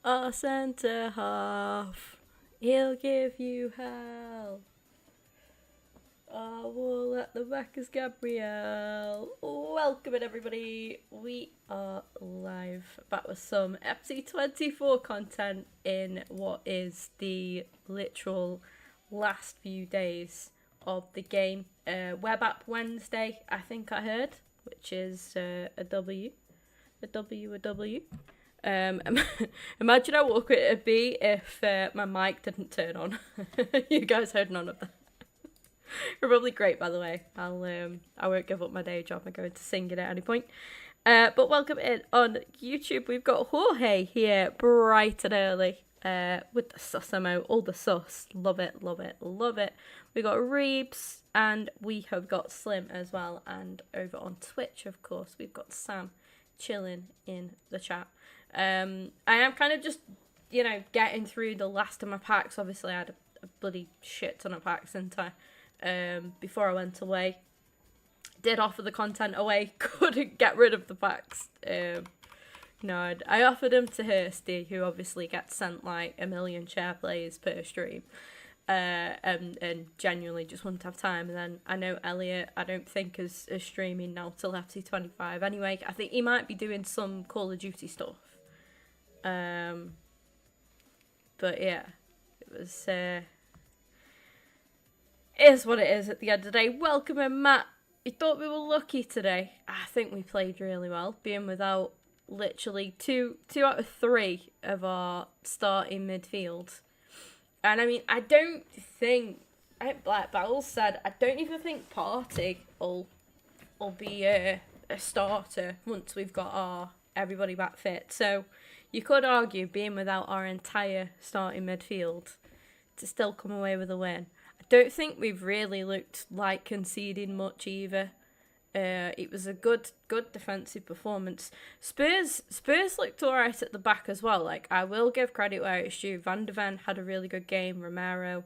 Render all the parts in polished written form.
Our centre half, he'll give you hell. Our wall at the back is Gabrielle. Welcome in, everybody. We are live back with some FC24 content in what is the literal last few days of the game. Web app Wednesday, I think I heard, which is a W. Imagine how awkward it'd be if my mic didn't turn on. You guys heard none of that. You're probably great, by the way. I won't give up my day job. I'm going to sing it at any point. But welcome in on YouTube. We've got Jorge here bright and early with the sus emo, all the sus. Love it, love it, love it. We got Reebs and we have got Slim as well. And over on Twitch, of course, we've got Sam chilling in the chat. I am kind of just, getting through the last of my packs. Obviously, I had a bloody shit ton of packs, didn't I? Before I went away. Did offer the content away, couldn't get rid of the packs. No, I offered them to Hursty, who obviously gets sent like 1 million share plays per stream. And genuinely just wouldn't have time. And then I know Elliot, I don't think is streaming now till FC25 anyway. I think he might be doing some Call of Duty stuff. But yeah, it was is what it is at the end of the day. Welcome in, Matt. You thought we were lucky today. I think we played really well, being without literally two out of 3 of our starting midfield. And I mean, I don't think, like Battle said, I don't even think Party will be a starter once we've got everybody back fit. So you could argue being without our entire starting midfield to still come away with a win. I don't think we've really looked like conceding much either. It was a good defensive performance. Spurs looked alright at the back as well. Like, I will give credit where it's due. Van de Ven had a really good game. Romero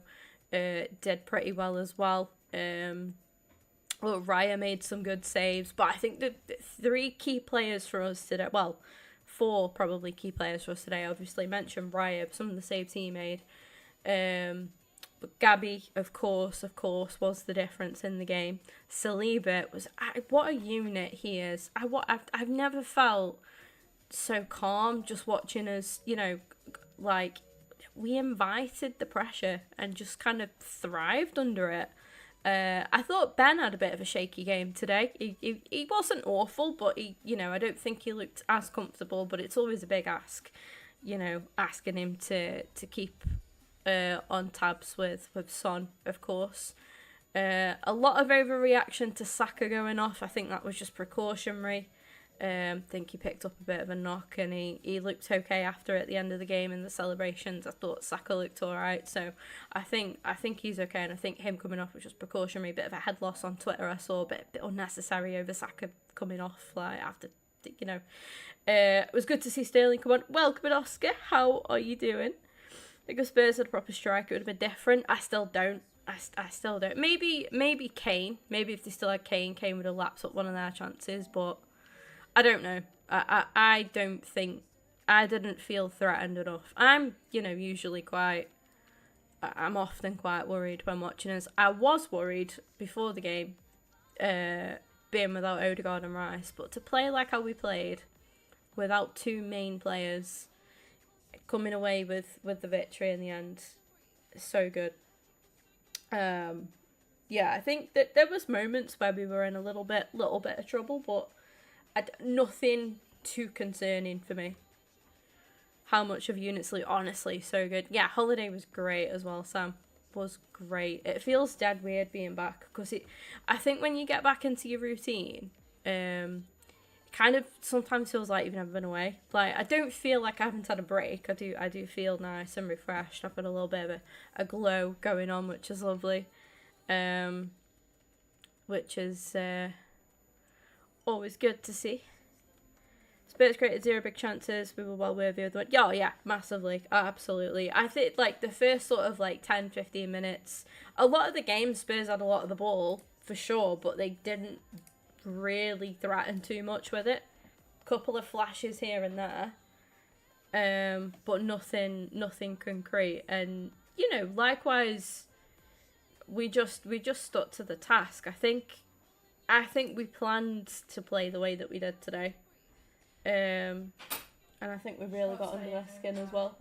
did pretty well as well. Raya made some good saves. But I think the 3 key players for us today, well, 4 probably key players for us today. Obviously mentioned Raya, some of the saves he made. But Gabby, of course, was the difference in the game. Saliba was, what a unit he is. I've never felt so calm just watching us, like, we invited the pressure and just kind of thrived under it. I thought Ben had a bit of a shaky game today. He wasn't awful, but I don't think he looked as comfortable, but it's always a big ask, asking him to keep on tabs with Son, of course. A lot of overreaction to Saka going off. I think that was just precautionary. I think he picked up a bit of a knock, and he looked okay after at the end of the game in the celebrations. I thought Saka looked alright, so I think he's okay, and I think him coming off was just precautionary. Bit of a head loss on Twitter I saw, a bit unnecessary over Saka coming off, like, after, you know. It was good to see Sterling come on. Welcome, Oscar. How are you doing? I think if Spurs had a proper striker, it would have been different. I still don't. I still don't. Maybe Kane. Maybe if they still had Kane would have lapped up one of their chances, but I don't know. I don't think... I didn't feel threatened enough. I'm, usually quite... I'm often quite worried when watching this. I was worried before the game, being without Odegaard and Rice, but to play like how we played, without two main players, coming away with the victory in the end, so good. Yeah, I think that there was moments where we were in a little bit of trouble, but nothing too concerning for me. How much of Unit's Loot? Honestly, so good. Yeah, Holiday was great as well. Sam was great. It feels dead weird being back, because I think when you get back into your routine, it kind of sometimes feels like you've never been away. Like, I don't feel like I haven't had a break. I do feel nice and refreshed. I've got a little bit of a glow going on, which is lovely. Which is always good to see. Spurs created 0 big chances. We were well worthy of the win. Yeah, massively. Absolutely. I think, like, the first sort of, 10-15 minutes, a lot of the game, Spurs had a lot of the ball, for sure, but they didn't really threaten too much with it. Couple of flashes here and there. But nothing concrete. And, likewise, we just stuck to the task. I think we planned to play the way that we did today. And I think we really got under their skin as well.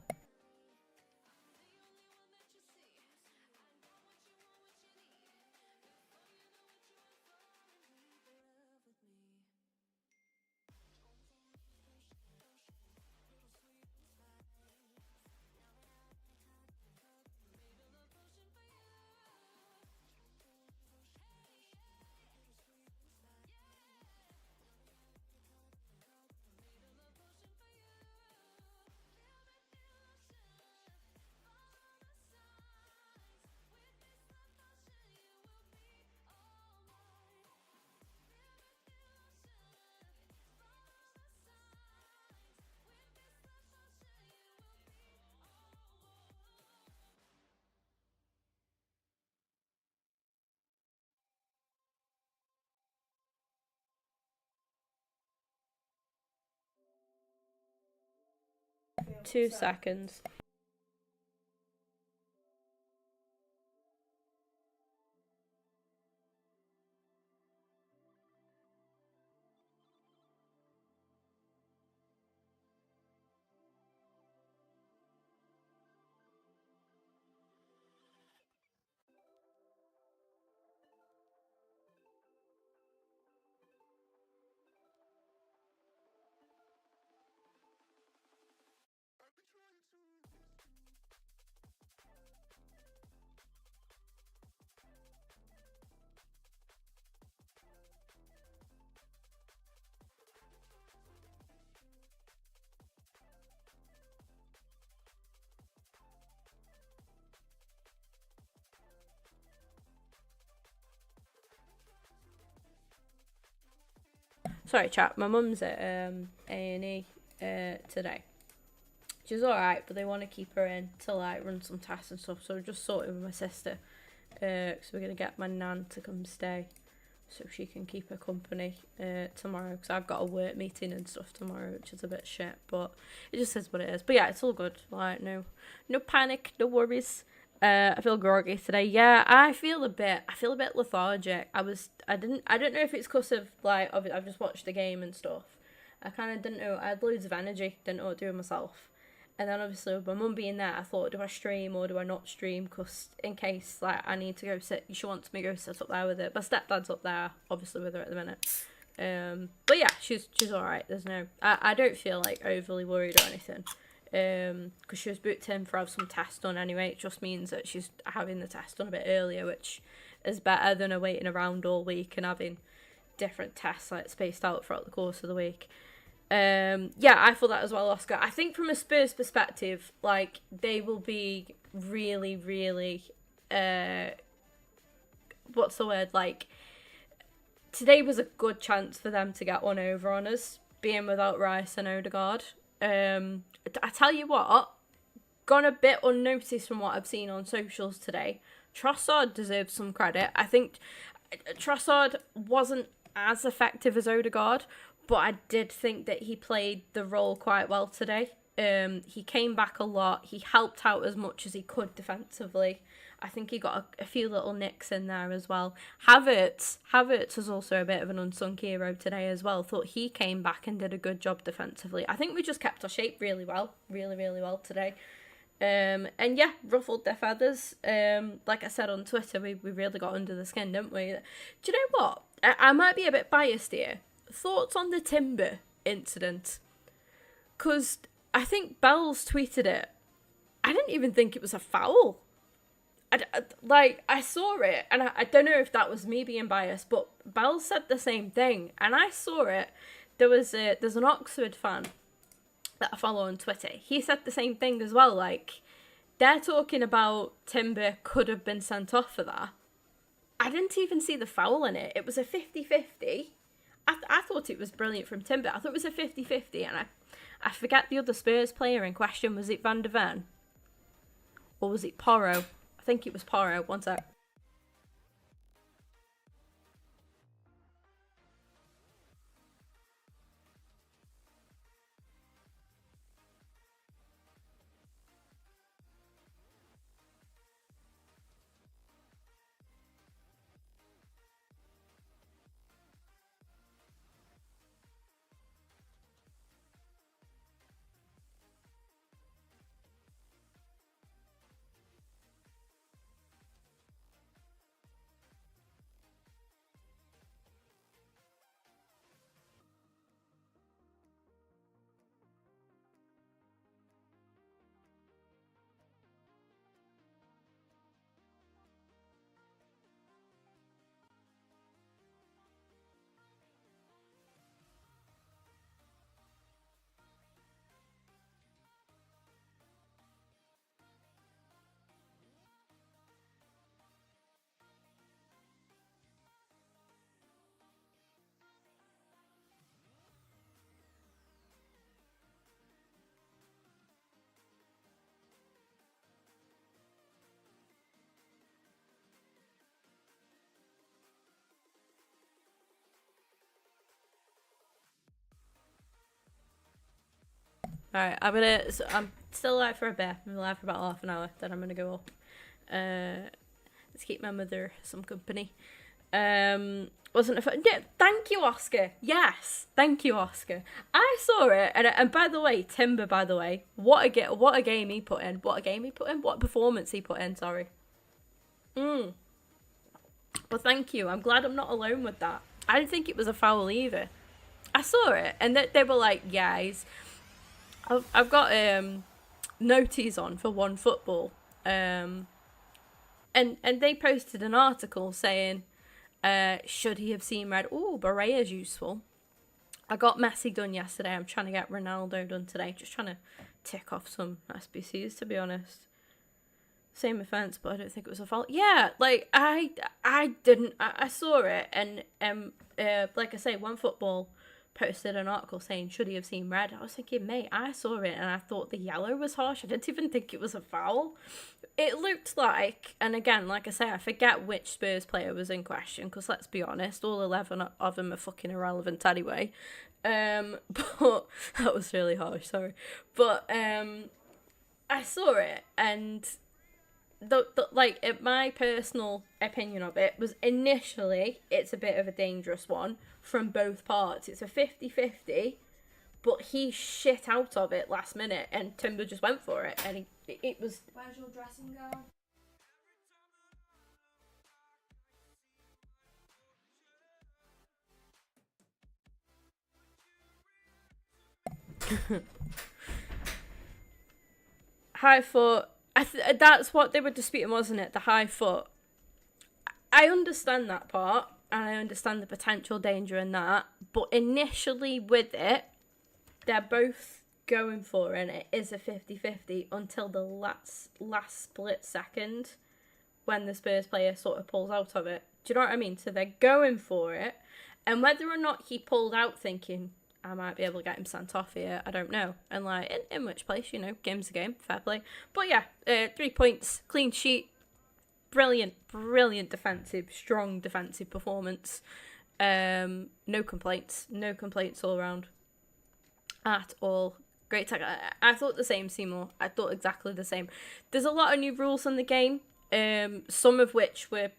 Two seconds. Sorry, chat. My mum's at A&E today. She's alright, but they want to keep her in to run some tests and stuff. So I just sorted with my sister. So we're gonna get my nan to come stay, so she can keep her company tomorrow. Because I've got a work meeting and stuff tomorrow, which is a bit shit. But it just is what it is. But yeah, it's all good. No panic, no worries. I feel groggy today. Yeah, I feel a bit lethargic. I don't know if it's because of, I've just watched the game and stuff. I kind of didn't know. I had loads of energy. Didn't know what to do with myself. And then obviously with my mum being there, I thought, do I stream or do I not stream? Because in case, I need to go sit, she wants me to go sit up there with it. My stepdad's up there, obviously, with her at the minute. But yeah, she's alright. There's no... I don't feel, overly worried or anything. Because she was booked in for have some tests done anyway. It just means that she's having the test done a bit earlier, which is better than waiting around all week and having different tests like spaced out throughout the course of the week. Yeah, I thought that as well, Oscar. I think from a Spurs perspective, like, they will be really, really, what's the word? Like, today was a good chance for them to get one over on us, being without Rice and Odegaard. I tell you what, gone a bit unnoticed from what I've seen on socials today. Trossard deserves some credit. I think Trossard wasn't as effective as Odegaard, but I did think that he played the role quite well today. He came back a lot. He helped out as much as he could defensively. I think he got a few little nicks in there as well. Havertz was also a bit of an unsung hero today as well. Thought he came back and did a good job defensively. I think we just kept our shape really well. Really, really well today. And yeah, ruffled their feathers. Like I said on Twitter, we really got under the skin, didn't we? Do you know what? I might be a bit biased here. Thoughts on the Timber incident? Because I think Bells tweeted it. I didn't even think it was a foul. I saw it, and I don't know if that was me being biased, but Bells said the same thing, and I saw it. There's an Oxford fan that I follow on Twitter. He said the same thing as well. Like, they're talking about Timber could have been sent off for that. I didn't even see the foul in it. It was a 50-50. I thought it was brilliant from Timber. I thought it was a 50-50, and I forget the other Spurs player in question. Was it Van der Ven? Or was it Porro? I think it was Porro. One sec. Alright, I'm still live for a bit. I'm live for about half an hour, then I'm gonna go up. Let's keep my mother some company. Wasn't a yeah, thank you, Oscar. Yes, thank you, Oscar. I saw it, and by the way, Timber, by the way, what a game he put in. What a performance he put in, sorry. But thank you. I'm glad I'm not alone with that. I didn't think it was a foul either. I saw it, and they were like, yeah, I've got noties on for One Football, and they posted an article saying, should he have seen red? Oh, Berea's useful. I got Messi done yesterday. I'm trying to get Ronaldo done today. Just trying to tick off some SBCs, to be honest. Same offence, but I don't think it was a fault. Yeah, like, I saw it, and like I say, One Football posted an article saying, should he have seen red? I was thinking, mate, I saw it, and I thought the yellow was harsh. I didn't even think it was a foul. It looked like, and again, like I say, I forget which Spurs player was in question, because let's be honest, all 11 of them are fucking irrelevant anyway. But that was really harsh, sorry. But I saw it, and my personal opinion of it was, initially it's a bit of a dangerous one from both parts. It's a 50-50, but he shit out of it last minute, and Timber just went for it, and it was... Where's your dressing gown? High foot. That's what they were disputing, wasn't it? The high foot. I understand that part, and I understand the potential danger in that, but initially with it, they're both going for it, and it is a 50-50 until the last split second when the Spurs player sort of pulls out of it. Do you know what I mean? So they're going for it, and whether or not he pulled out thinking, I might be able to get him sent off here, I don't know. And like, in which place, you know, game's a game, fair play. But yeah, 3 points, clean sheet, brilliant defensive, strong defensive performance. No complaints all around at all. Great tech. I thought the same, Seymour. I thought exactly the same. There's a lot of new rules in the game. Some of which were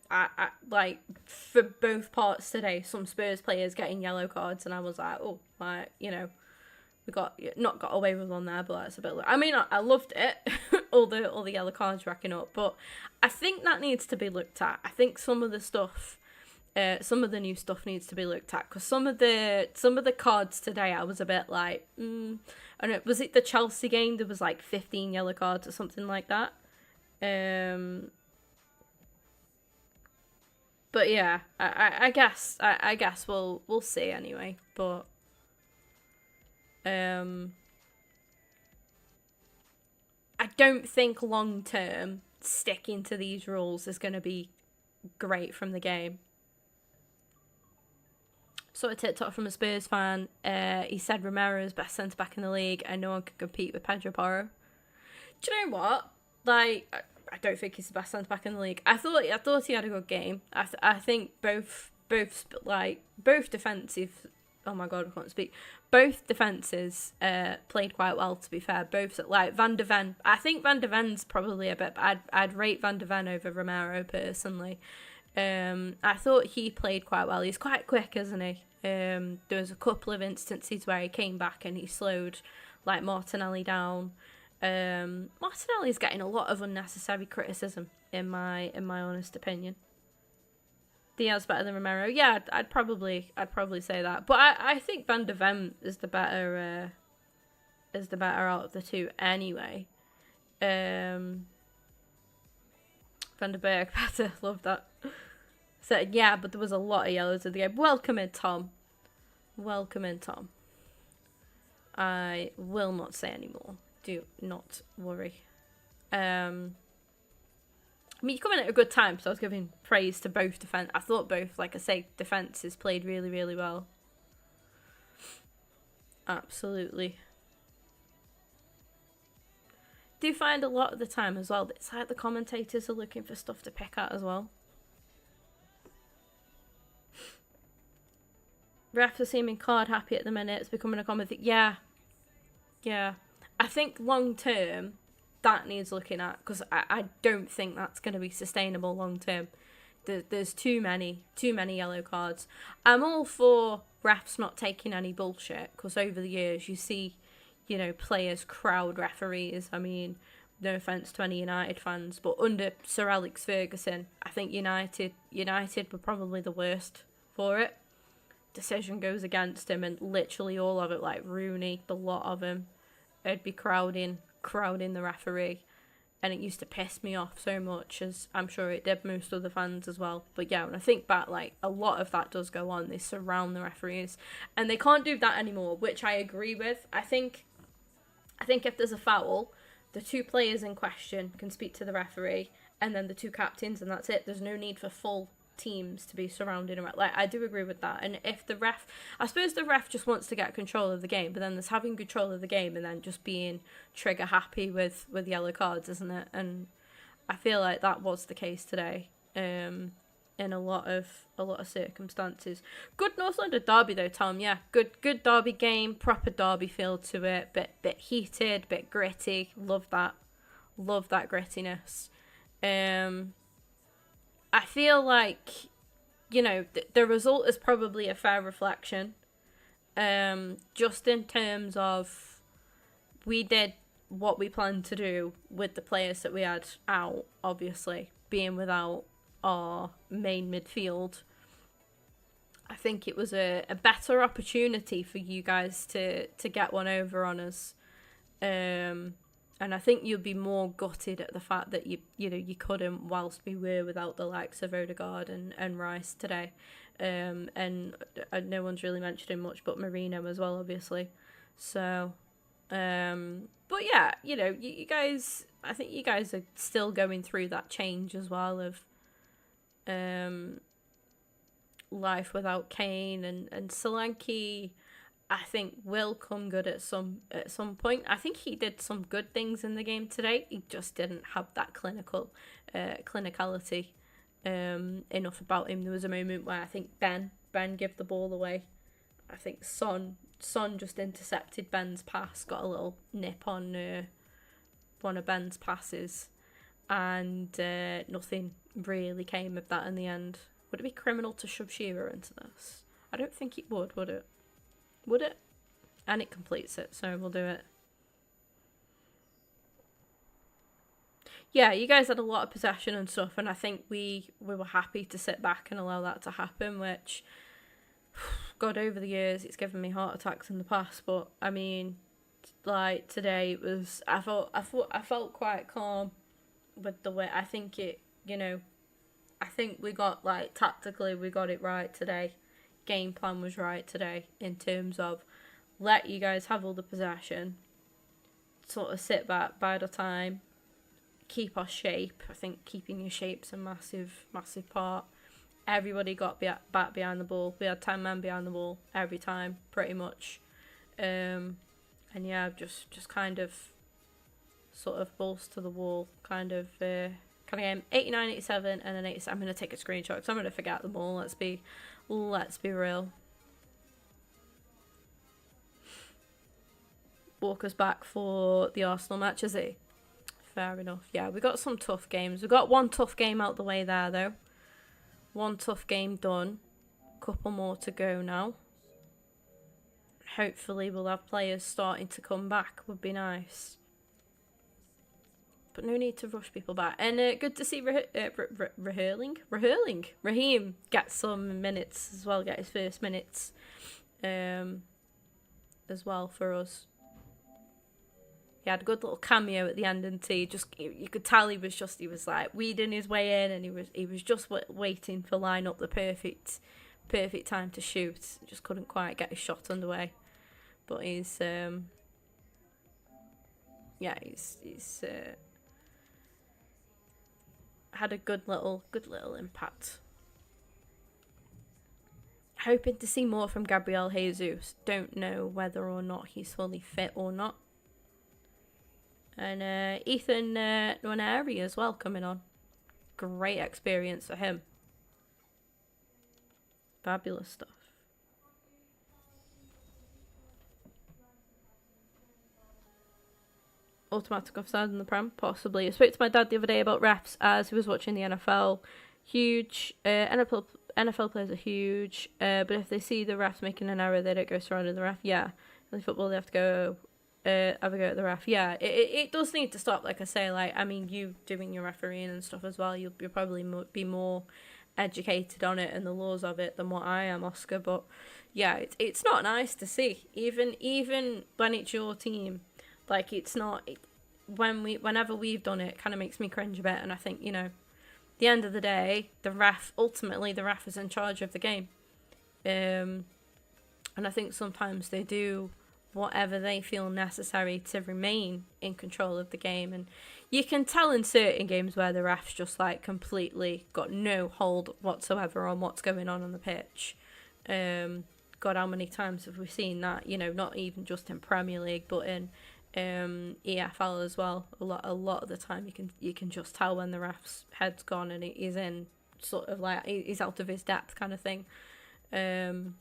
like for both parts today. Some Spurs players getting yellow cards, and I was like, oh, like, you know, we not got away with one there, but that's a bit. I mean, I loved it, all the yellow cards racking up, but I think that needs to be looked at. I think some of the stuff, some of the new stuff needs to be looked at, because some of the cards today, I was a bit like, I don't know, was it the Chelsea game? There was like 15 yellow cards or something like that. But yeah, I guess we'll see anyway. But I don't think long term sticking to these rules is going to be great from the game. Saw a TikTok from a Spurs fan. He said Romero is best centre back in the league, and no one can compete with Pedro Porro. Do you know what? Like, I don't think he's the best centre back in the league. I thought he had a good game. I think both defensive. Oh my god, I can't speak. Both defences played quite well, to be fair. Both, like, Van de Ven. I think Van de Ven's probably a bit. I'd rate Van de Ven over Romero personally. I thought he played quite well. He's quite quick, isn't he? There was a couple of instances where he came back and he slowed, like, Martinelli down. Martinelli's getting a lot of unnecessary criticism, in my honest opinion. Diaz better than Romero. Yeah, I'd probably say that. But I think Van de Ven is the better out of the two anyway. Van der Berg better. Love that. So yeah, but there was a lot of yellows in the game. Welcome in, Tom. I will not say any more. Do not worry. I mean, you're coming at a good time, so I was giving praise to both defense. I thought both, like I say, defenses played really, really well. Absolutely. Do you find a lot of the time as well that it's like the commentators are looking for stuff to pick at as well? Refs are seeming card happy at the minute. It's becoming a common thing. Yeah. I think long term, that needs looking at, because I don't think that's going to be sustainable long term. There's too many yellow cards. I'm all for refs not taking any bullshit, because over the years you see, you know, players crowd referees. I mean, no offence to any United fans, but under Sir Alex Ferguson, I think United were probably the worst for it. Decision goes against him, and literally all of it, like Rooney, the lot of them, it'd be crowding the referee, and it used to piss me off so much, as I'm sure it did most other fans as well. But yeah, when I think back, like, a lot of that does go on. They surround the referees, and they can't do that anymore, which I agree with. I think if there's a foul, the two players in question can speak to the referee, and then the two captains, and that's it. There's no need for full teams to be surrounded around. Like, I do agree with that. And if the ref, I suppose the ref just wants to get control of the game, but then there's having control of the game and then just being trigger happy with yellow cards, isn't it? And I feel like that was the case today, in a lot of circumstances. Good North London derby though, Tom. Yeah, good derby game, proper derby feel to it. Bit heated, bit gritty. Love that grittiness. I feel like, you know, the result is probably a fair reflection. Just in terms of, we did what we planned to do with the players that we had out, obviously, being without our main midfield. I think it was a better opportunity for you guys to get one over on us. And And I think you'd be more gutted at the fact that you couldn't, whilst we were without the likes of Odegaard and Rice today. And no one's really mentioning much but Marino as well, obviously. So, but yeah, you guys, I think you guys are still going through that change as well of life without Kane, and Solanke, I think, will come good at some point. I think he did some good things in the game today. He just didn't have that clinicality enough about him. There was a moment where I think Ben gave the ball away. I think Son just intercepted Ben's pass, got a little nip on one of Ben's passes, and nothing really came of that in the end. Would it be criminal to shove Shearer into this? I don't think it would it? Would it? And it completes it, so we'll do it. Yeah, you guys had a lot of possession and stuff, and I think we were happy to sit back and allow that to happen, which, God, over the years, it's given me heart attacks in the past, but, I mean, like, today it was, I felt quite calm with the way, I think it, I think we got, like, tactically, we got it right today. Game plan was right today in terms of let you guys have all the possession, sort of sit back, bide our time, keep our shape. I think keeping your shape's a massive part. Everybody got back behind the ball. We had 10 men behind the ball every time, pretty much. And yeah, just kind of sort of balls to the wall kind of game. 89, 87, and then 87. I'm going to take a screenshot because I'm going to forget them all. Let's be real. Walker's back for the Arsenal match, is he? Fair enough. Yeah, we got some tough games. We got one tough game out the way there, though. One tough game done. Couple more to go now. Hopefully we'll have players starting to come back. Would be nice. But no need to rush people back. And good to see Raheem get some minutes as well, get his first minutes as well for us. He had a good little cameo at the end, and you could tell he was like weeding his way in, and he was just waiting for line up the perfect time to shoot. Just couldn't quite get his shot underway. But he's had a good little impact. Hoping to see more from Gabriel Jesus. Don't know whether or not he's fully fit or not. And Ethan Nwaneri as well coming on. Great experience for him. Fabulous stuff. Automatic offside in the Prem, possibly. I spoke to my dad the other day about refs as he was watching the NFL. Huge. NFL players are huge, but if they see the ref making an error, they don't go surrounding the ref. Yeah, in football they have to go have a go at the ref. Yeah, it does need to stop. Like I say, you doing your refereeing and stuff as well, you'll probably be more educated on it and the laws of it than what I am, Oscar. But yeah, it's not nice to see, even when it's your team. Like, it's not, whenever we've done it, it kind of makes me cringe a bit. And I think, at the end of the day, ultimately the ref is in charge of the game. And I think sometimes they do whatever they feel necessary to remain in control of the game. And you can tell in certain games where the ref's just, completely got no hold whatsoever on what's going on the pitch. God, how many times have we seen that? Not even just in Premier League, but in EFL as well. A lot of the time you can just tell when the ref's head's gone and he's in sort of he's out of his depth kind of thing. And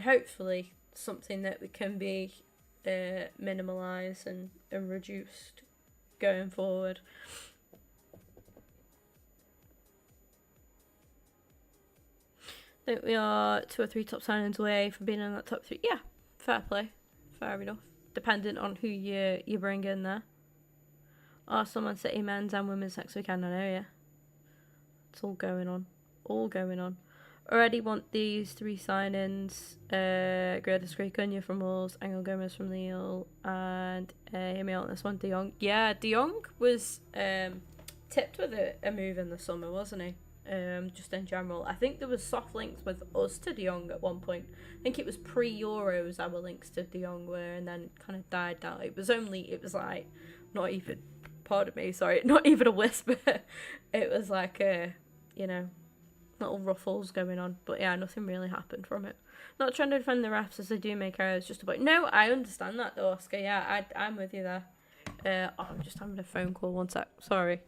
hopefully something that we can be minimalised and reduced going forward. I think we are 2 or 3 top signings away from being in that top 3. Yeah, fair play. Fair enough. Dependent on who you bring in there. Arsenal, Man City, men's and women's next weekend, I know, yeah. It's all going on. Already want these 3 sign-ins. Greta Cunha from Wolves, Angel Gomez from Lille, and hear me out on this one, De Jong. Yeah, De Jong was tipped with a move in the summer, wasn't he? Just in general. I think there was soft links with us to De Jong at one point. I think it was pre-Euros our links to De Jong were, and then kind of died down. It was like, not even, pardon me, sorry, not even a whisper. It was like little ruffles going on, but yeah, nothing really happened from it. Not trying to defend the refs as they do make errors, just about. No, I understand that though, Oscar. Yeah, I'm with you there. I'm just having a phone call. One sec. Sorry.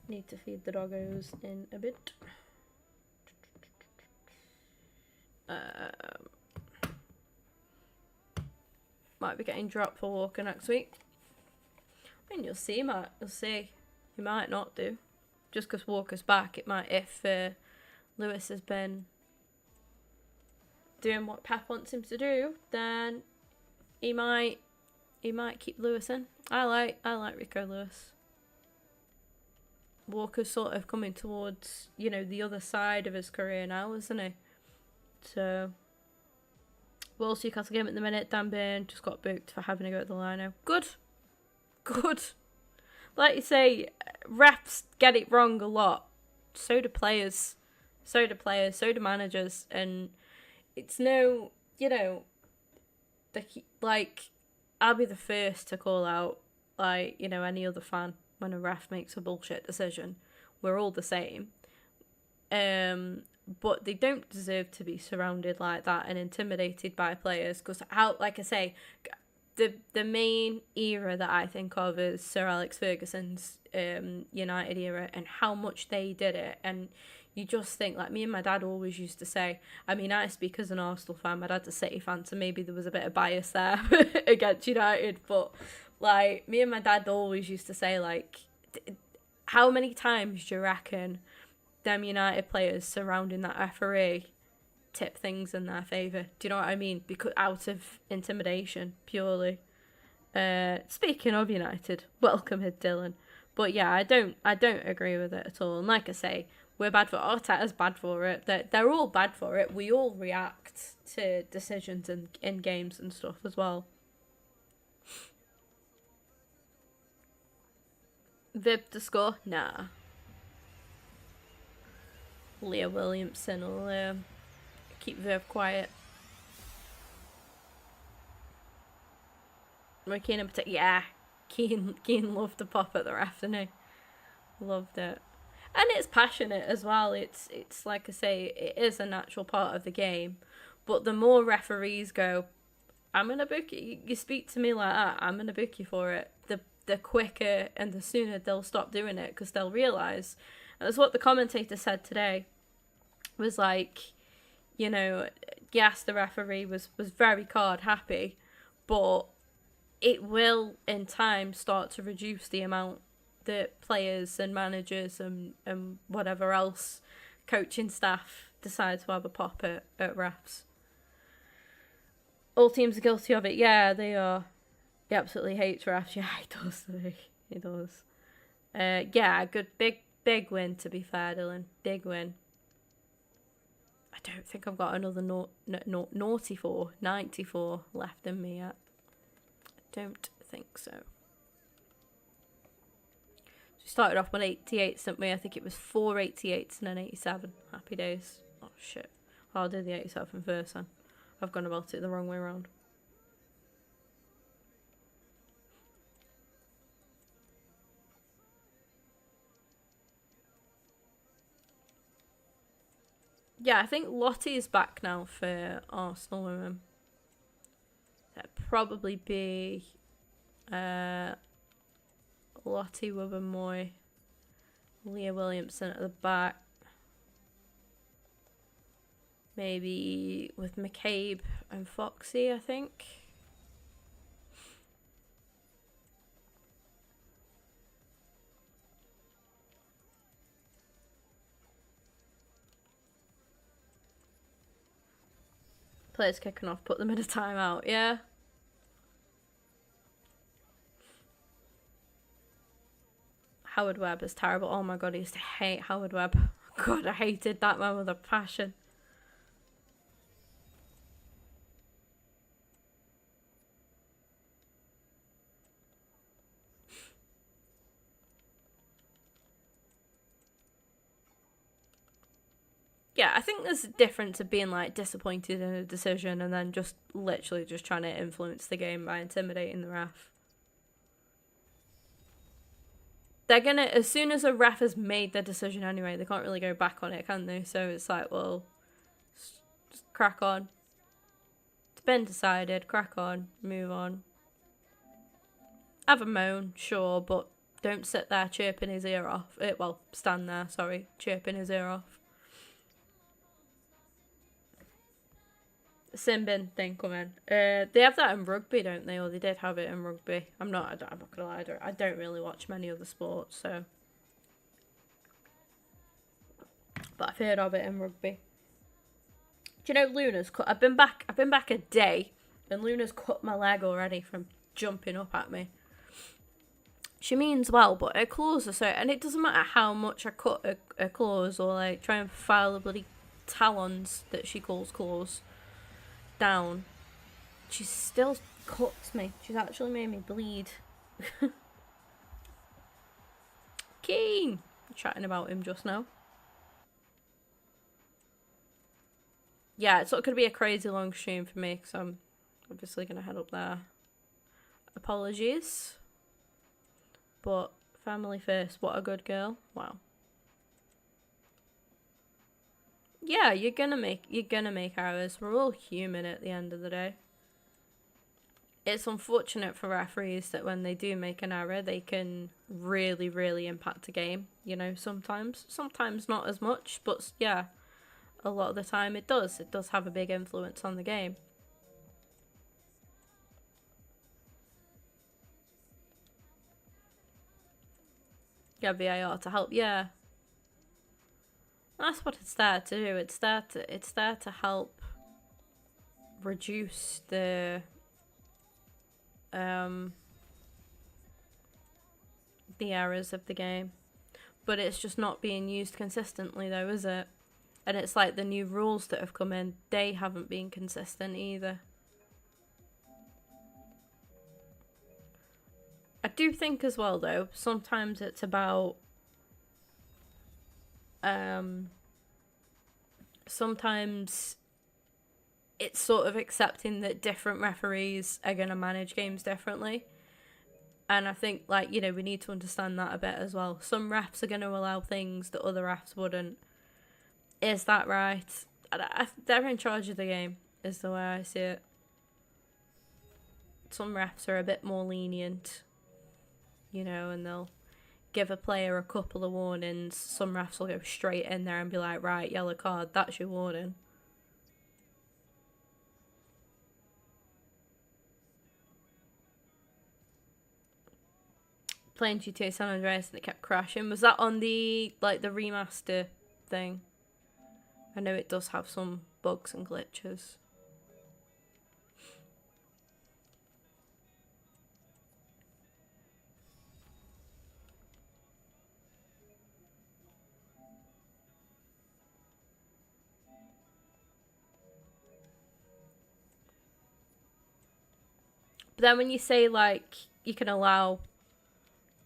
Need to feed the doggos in a bit. Might be getting dropped for Walker next week. I mean, you'll see, Matt. You'll see. You might not do. Just because Walker's back, it might. If Lewis has been doing what Pep wants him to do, then he might keep Lewis in. I like Rico Lewis. Walker's sort of coming towards, the other side of his career now, isn't he? So, Wolves Newcastle game at the minute. Dan Burn just got booked for having to go at the line. Good. Like you say, refs get it wrong a lot. So do players. So do managers. And it's no, I'll be the first to call out, any other fan when a ref makes a bullshit decision. We're all the same. But they don't deserve to be surrounded like that and intimidated by players, because like I say, the main era that I think of is Sir Alex Ferguson's United era, and how much they did it. And you just think, like, me and my dad always used to say, I mean, I speak as an Arsenal fan, my dad's a City fan, so maybe there was a bit of bias there against United, but like, me and my dad always used to say, like, how many times do you reckon them United players surrounding that referee tip things in their favour? Do you know what I mean? Because out of intimidation, purely. Speaking of United, welcome here, Dylan. But yeah, I don't agree with it at all. And like I say, we're bad for it. Arteta's bad for it. They're all bad for it. We all react to decisions in games and stuff as well. Vib to score? Nah. Leah Williamson will keep Viv quiet. We're Keane in particular. Yeah, Keane loved to pop at the ref, didn't he? Loved it. And it's passionate as well. It's like I say, it is a natural part of the game. But the more referees go, I'm going to book you. You speak to me like that, I'm going to book you for it. The quicker and the sooner they'll stop doing it, because they'll realise. And that's what the commentator said today. Was like, yes, the referee was very card happy, but it will in time start to reduce the amount that players and managers and whatever else coaching staff decide to have a pop at refs. All teams are guilty of it. Yeah, they are. He absolutely hates refs. Yeah, he does. He does. Yeah, good big win, to be fair, Dylan. Big win. I don't think I've got another 94 left in me yet. I don't think so. We started off with 88s, didn't we? I think it was 4 88s and an 87. Happy days. Oh, shit. I'll do the 87 first then. I've gone about it the wrong way around. Yeah, I think Lottie is back now for Arsenal women. That'd probably be Lottie Wubben-Moy, Leah Williamson at the back. Maybe with McCabe and Foxy, I think. player's kicking off, put them in a timeout, yeah. Howard Webb is terrible. Oh my god, I used to hate Howard Webb. God, I hated that man with a passion. Yeah, I think there's a difference of being like disappointed in a decision and then just literally just trying to influence the game by intimidating the ref. They're gonna, as soon as a ref has made their decision anyway, they can't really go back on it, can they? So it's like, well, just crack on. It's been decided, crack on, move on. Have a moan, sure, but don't sit there chirping his ear off. Well, stand there, sorry, chirping his ear off. Sin bin thing coming. They have that in rugby, don't they? Or they did have it in rugby. I'm not gonna lie. I don't really watch many other sports, so. But I've heard of it in rugby. Do you know Luna's cut? I've been back a day, and Luna's cut my leg already from jumping up at me. She means well, but her claws are so, and it doesn't matter how much I cut her claws or like try and file the bloody talons that she calls claws down, she still cuts me. She's actually made me bleed. Keen chatting about him just now. Yeah, it's not going to be a crazy long stream for me because I'm obviously going to head up there. Apologies, but family first. What a good girl. Wow. Yeah, you're gonna make errors. We're all human at the end of the day. It's unfortunate for referees that when they do make an error, they can really, really impact a game. You know, sometimes not as much, but yeah, a lot of the time it does. It does have a big influence on the game. Yeah, VAR to help. Yeah. That's what it's there to do. It's there to help reduce the errors of the game. But it's just not being used consistently though, is it? And it's like the new rules that have come in, they haven't been consistent either. I do think as well though, sometimes it's about sometimes it's sort of accepting that different referees are going to manage games differently. And I think, like, you know, we need to understand that a bit as well. Some refs are going to allow things that other refs wouldn't. Is that right? They're in charge of the game, is the way I see it. Some refs are a bit more lenient, you know, and they'll give a player a couple of warnings. Some refs will go straight in there and be like, right, yellow card, that's your warning. Playing GTA San Andreas and it kept crashing. Was that on the, like, the remaster thing? I know it does have some bugs and glitches. But then when you say, like, you can allow,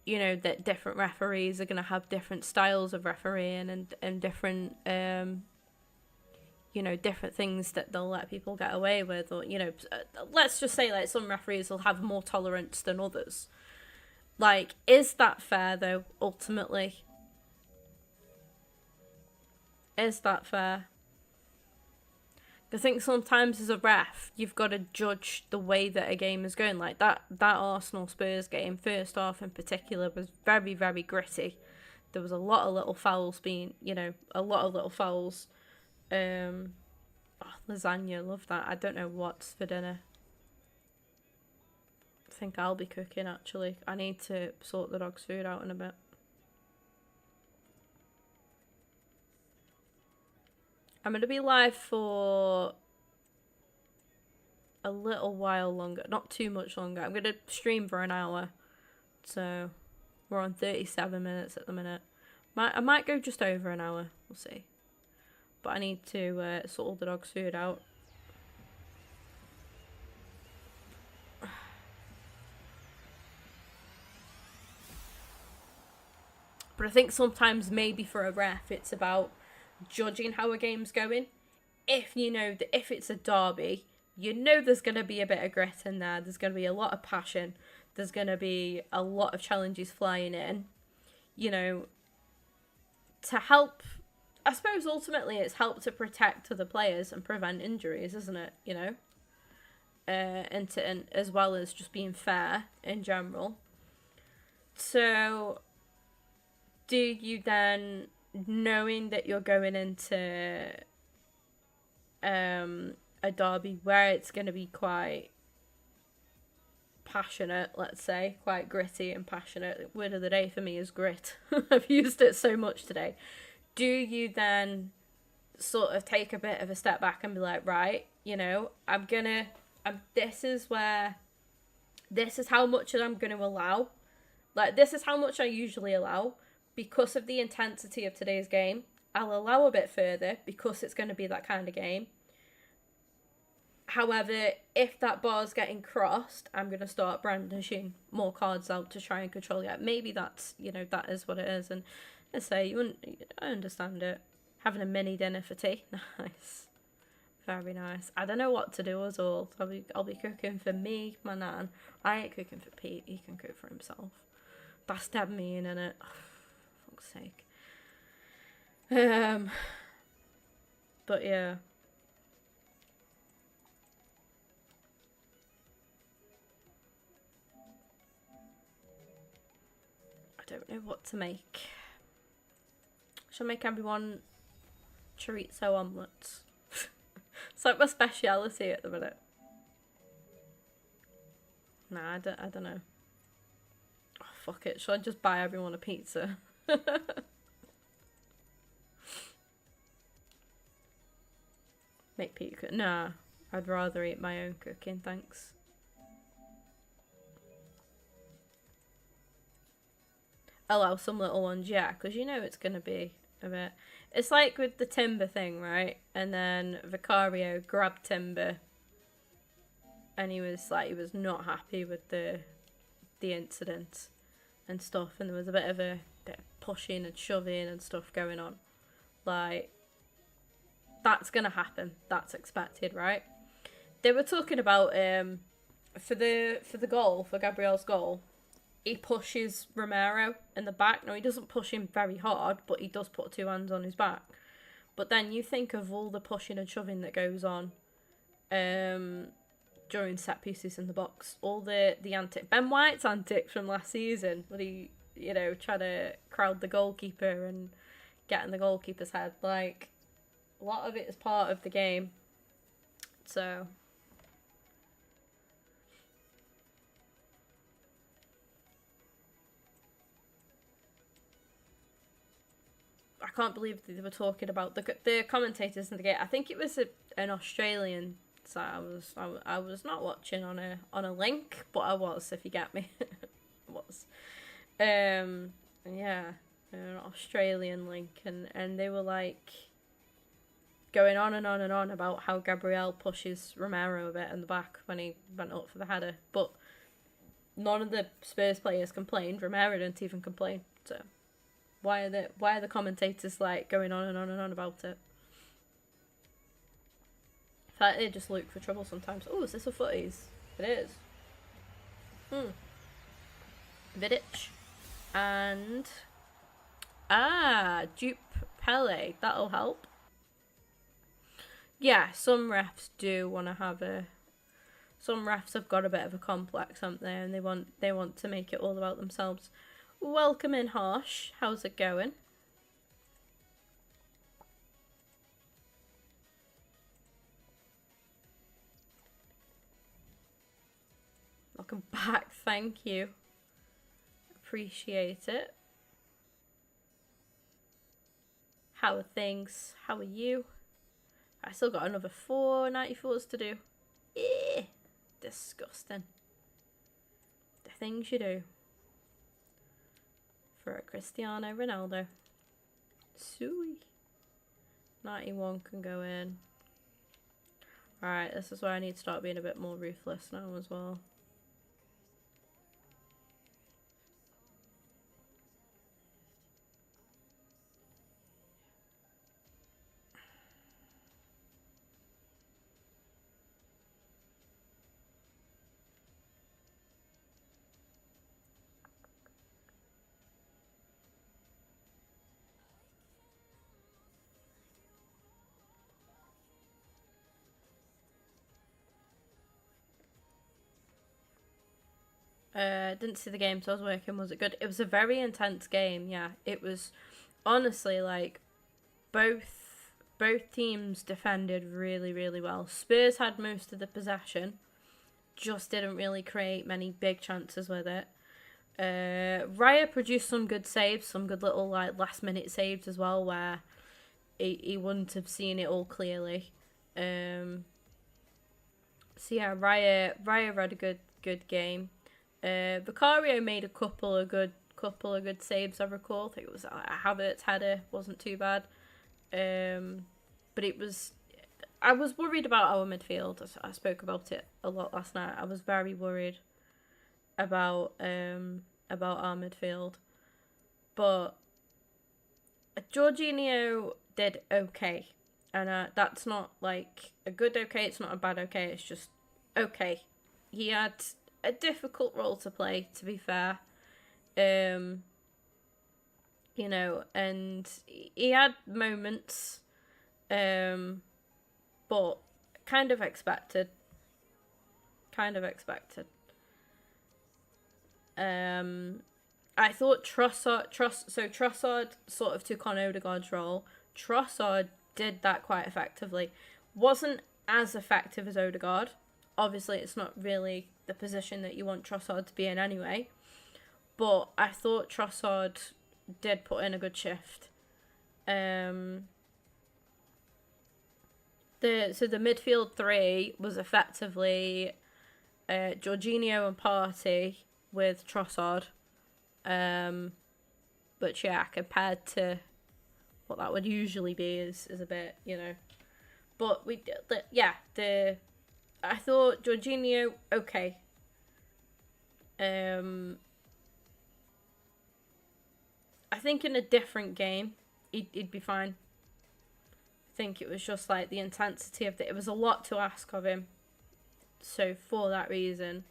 you know, that different referees are going to have different styles of refereeing and different, you know, different things that they'll let people get away with. Or, you know, let's just say, like, some referees will have more tolerance than others. Like, is that fair, though, ultimately? Is that fair? I think sometimes as a ref, you've got to judge the way that a game is going. Like that Arsenal Spurs game, first half in particular, was very, very gritty. There was a lot of little fouls being, you know, lasagna, love that. I don't know what's for dinner. I think I'll be cooking, actually. I need to sort the dog's food out in a bit. I'm going to be live for a little while longer, not too much longer. I'm gonna stream for an hour, so we're on 37 minutes at the minute. I might go just over an hour. We'll see. But I need to sort all the dog's food out. But I think sometimes maybe for a ref, it's about judging how a game's going. If you know that if it's a derby, you know there's going to be a bit of grit in there. There's going to be a lot of passion. There's going to be a lot of challenges flying in. You know, to help, I suppose ultimately it's help to protect other players and prevent injuries, isn't it? You know, and as well as just being fair in general. So, do you then, knowing that you're going into a derby where it's going to be quite passionate, let's say, quite gritty and passionate. Word of the day for me is grit. I've used it so much today. Do you then sort of take a bit of a step back and be like, right, you know, this is how much I'm going to allow. Like, this is how much I usually allow. Because of the intensity of today's game, I'll allow a bit further because it's going to be that kind of game. However, if that bar's getting crossed, I'm going to start brandishing more cards out to try and control it. Maybe that's, you know, that is what it is. And I say, I understand it. Having a mini dinner for tea. Nice. Very nice. I don't know what to do at all. I'll be cooking for me, my nan. I ain't cooking for Pete. He can cook for himself. That's dead mean, innit? Oh, for fuck's sake. But yeah. I don't know what to make. Shall make everyone chorizo omelets. It's like my speciality at the minute. Nah, I don't know. Oh, fuck it. Shall I just buy everyone a pizza? Make Pete cook? Nah, I'd rather eat my own cooking, thanks. Allow some little ones, yeah, because you know it's going to be a bit... It's like with the Timber thing, right? And then Vicario grabbed Timber and he was not happy with the incident and stuff, and there was a bit of pushing and shoving and stuff going on. Like, that's going to happen. That's expected, right? They were talking about for the goal, for Gabriel's goal, he pushes Romero in the back. No, he doesn't push him very hard, but he does put two hands on his back. But then you think of all the pushing and shoving that goes on during set pieces in the box. All the antics. Ben White's antics from last season, where he, you know, try to crowd the goalkeeper and get in the goalkeeper's head. Like, a lot of it is part of the game. So... I can't believe they were talking about the commentators in the game. I think it was an Australian. So I was not watching on a link, but I was, if you get me. I was. Yeah, an Australian link, and they were like going on and on and on about how Gabriel pushes Romero a bit in the back when he went up for the header, but none of the Spurs players complained. Romero didn't even complain. So. Why are the commentators like going on and on and on about it? I feel like they just look for trouble sometimes. Oh, is this a footies? It is. Vidic. And dupe Pele. That'll help. Yeah, some refs do want to have some refs have got a bit of a complex, haven't they? And they want to make it all about themselves. Welcome in, Harsh. How's it going? Welcome back. Thank you. Appreciate it. How are things? How are you? I still got another 4 94s to do. Disgusting. The things you do for a Cristiano Ronaldo. Sui. 91 can go in. Alright, this is where I need to start being a bit more ruthless now as well. Didn't see the game, so I was working. Was it good? It was a very intense game. Yeah, it was. Honestly, like both teams defended really, really well. Spurs had most of the possession, just didn't really create many big chances with it. Raya produced some good saves, some good little like last minute saves as well, where he wouldn't have seen it all clearly. So yeah, Raya had a good game. Vicario made a couple of good saves. I recall. I think it was Havertz header, wasn't too bad. But it was. I was worried about our midfield. I spoke about it a lot last night. I was very worried about our midfield, but Jorginho did okay, and that's not like a good okay. It's not a bad okay. It's just okay. He had a difficult role to play, to be fair. You know, and he had moments, but kind of expected. I thought Trossard sort of took on Odegaard's role. Trossard did that quite effectively. Wasn't as effective as Odegaard. Obviously, it's not really the position that you want Trossard to be in anyway. But I thought Trossard did put in a good shift. The midfield three was effectively Jorginho and Partey with Trossard. But yeah, compared to what that would usually be is a bit, you know. But I thought Jorginho okay. I think in a different game he'd be fine. I think it was just like the intensity of it. It was a lot to ask of him. So for that reason,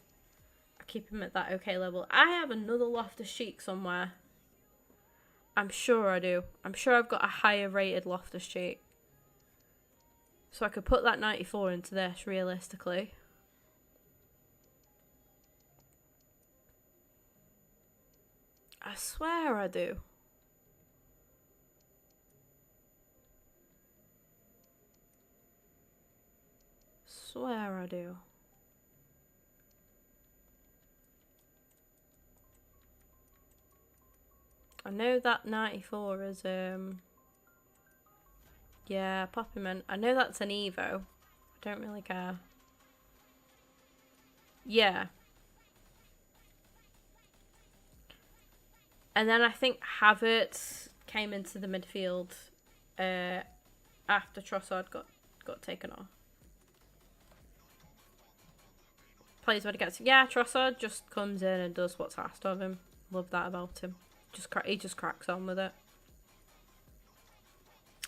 I keep him at that okay level. I have another Loftus-Cheek somewhere. I'm sure I do. I'm sure I've got a higher rated Loftus-Cheek. So I could put that 94 into this, realistically. I swear I do. Swear I do. I know that 94 is yeah, pop him in. I know that's an Evo. I don't really care. Yeah. And then I think Havertz came into the midfield after Trossard got taken off. Plays what he gets. Yeah, Trossard just comes in and does what's asked of him. Love that about him. He just cracks on with it.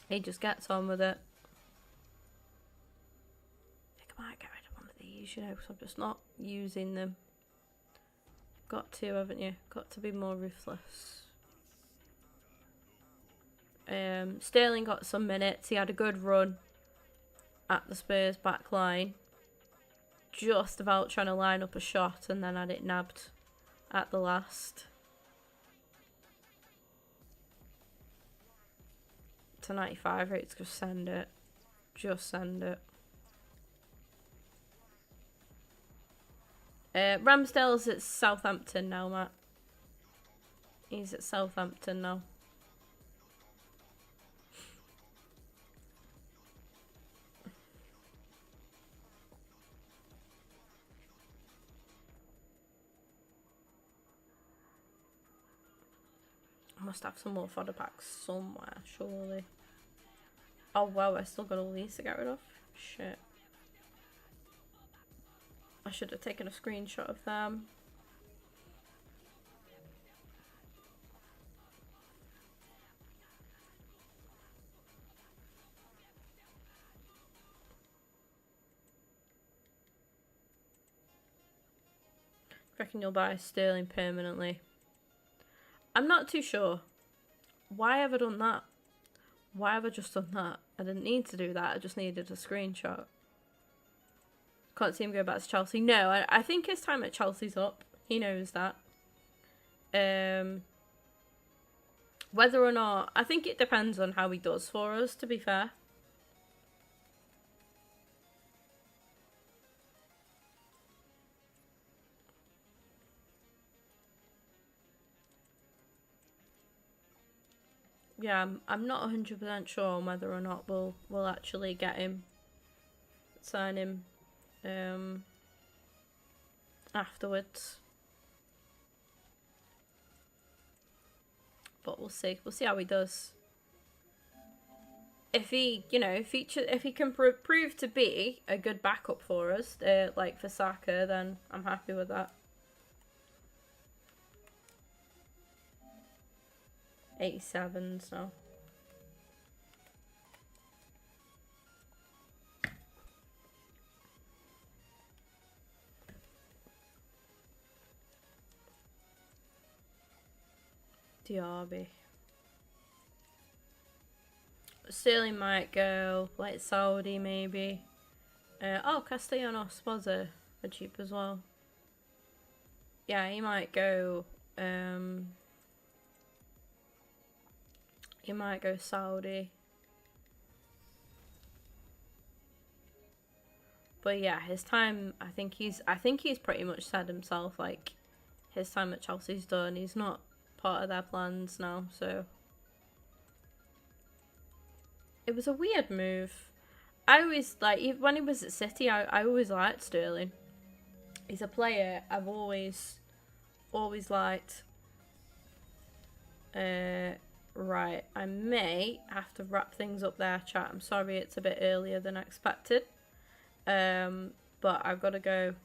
He just gets on with it. I think I might get rid of one of these, you know, because I'm just not using them. Got to, haven't you? Got to be more ruthless. Sterling got some minutes. He had a good run at the Spurs back line. Just about trying to line up a shot and then had it nabbed at the last. To 95 rates, just send it. Just send it. Ramsdale's at Southampton now, Matt. He's at Southampton now. must have some more fodder packs somewhere, surely. Oh wow, I still got all these to get rid of. Shit. I should have taken a screenshot of them. Reckon you'll buy sterling permanently? I'm not too sure. Why have I done that? Why have I just done that? I didn't need to do that. I just needed a screenshot. Can't see him go back to Chelsea. No, I think his time at Chelsea's up. He knows that. Whether or not... I think it depends on how he does for us, to be fair. Yeah, I'm not 100% sure on whether or not we'll actually get him, sign him, afterwards. But we'll see. We'll see how he does. If he, you know, if he can prove to be a good backup for us, like for Saka, then I'm happy with that. 87, so. Diaby. Sterling might go, like Saudi maybe. Oh, Castellanos was a cheap as well. Yeah, he might go, he might go Saudi. But yeah, his time, I think he's pretty much said himself, like, his time at Chelsea's done. He's not part of their plans now, so. It was a weird move. I always, like, when he was at City, I always liked Sterling. He's a player I've always liked. Right, I may have to wrap things up there, chat. I'm sorry it's a bit earlier than expected. But I've got to go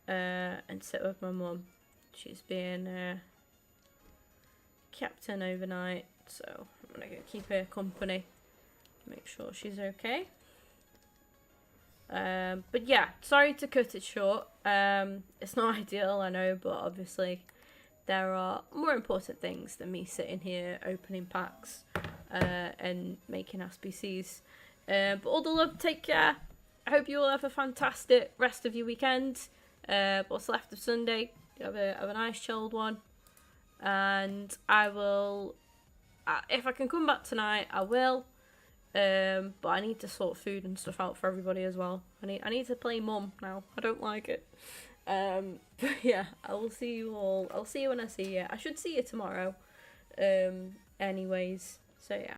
and sit with my mum. She's being kept in overnight, so I'm going to go keep her company. Make sure she's okay. But yeah, sorry to cut it short. It's not ideal, I know, but obviously there are more important things than me sitting here opening packs and making SBCs. But all the love, take care. I hope you all have a fantastic rest of your weekend. What's left of Sunday, have a nice chilled one. And I will, if I can come back tonight, I will. But I need to sort food and stuff out for everybody as well. I need to play mum now. I don't like it. But yeah, I will see you all. I'll see you when I see you. I should see you tomorrow. Anyways, so yeah.